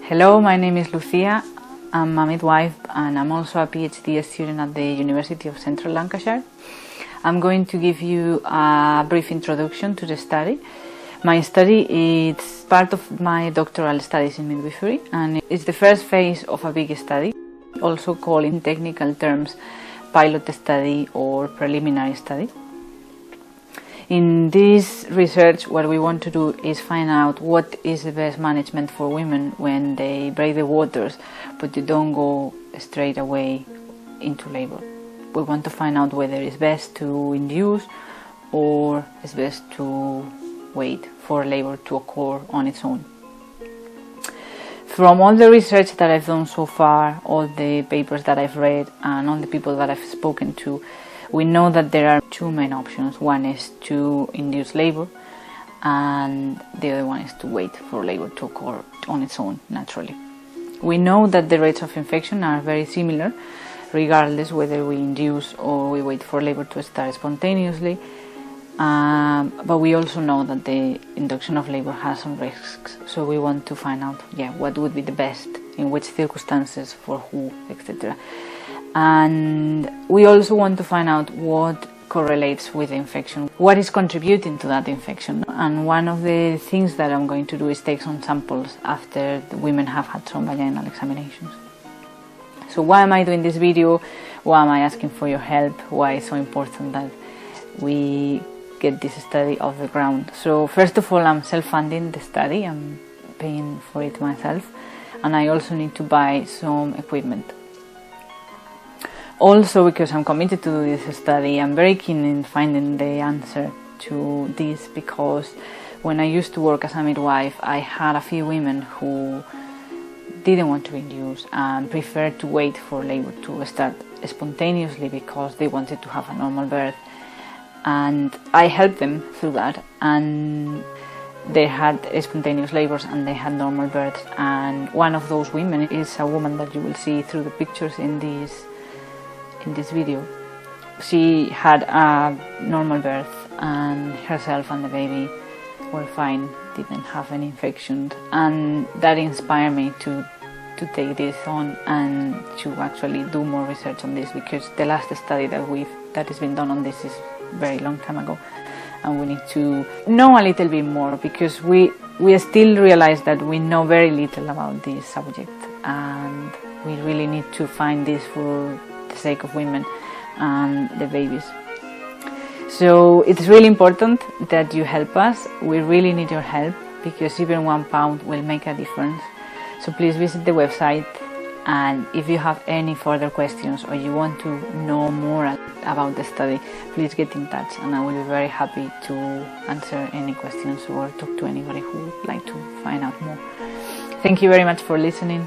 Hello, my name is Lucia. I'm a midwife and I'm also a PhD student at the University of Central Lancashire. I'm going to give you a brief introduction to the study. My study is part of my doctoral studies in midwifery and it's the first phase of a big study, also called in technical terms pilot study or preliminary study. In this research, what we want to do is find out what is the best management for women when they break the waters, but you don't go straight away into labor. We want to find out whether it's best to induce or it's best to wait for labor to occur on its own. From all the research that I've done so far, all the papers that I've read and all the people that I've spoken to, we know that there are two main options. One is to induce labor and the other one is to wait for labor to occur on its own naturally. We know that the rates of infection are very similar regardless whether we induce or we wait for labor to start spontaneously, but we also know that the induction of labor has some risks, so we want to find out what would be the best, in which circumstances, for who, etc. And we also want to find out what correlates with the infection, what is contributing to that infection. And one of the things that I'm going to do is take some samples after the women have had some vaginal examinations. So why am I doing this video? Why am I asking for your help? Why it's so important that we get this study off the ground? So first of all, I'm self-funding the study. I'm paying for it myself, and I also need to buy some equipment. Also, because I'm committed to do this study, I'm very keen in finding the answer to this, because when I used to work as a midwife, I had a few women who didn't want to induce and preferred to wait for labor to start spontaneously because they wanted to have a normal birth. And I helped them through that, and they had spontaneous labors and they had normal births. And one of those women is a woman that you will see through the pictures in this video. She had a normal birth and herself and the baby were fine, didn't have any infections, and that inspired me to take this on and to actually do more research on this, because the last study that has been done on this is very long time ago, and we need to know a little bit more, because we still realize that we know very little about this subject, and we really need to find this for the sake of women and the babies. So it's really important that you help us. We really need your help, because even £1 will make a difference. So please visit the website, and if you have any further questions or you want to know more about the study, please get in touch and I will be very happy to answer any questions or talk to anybody who would like to find out more. Thank you very much for listening.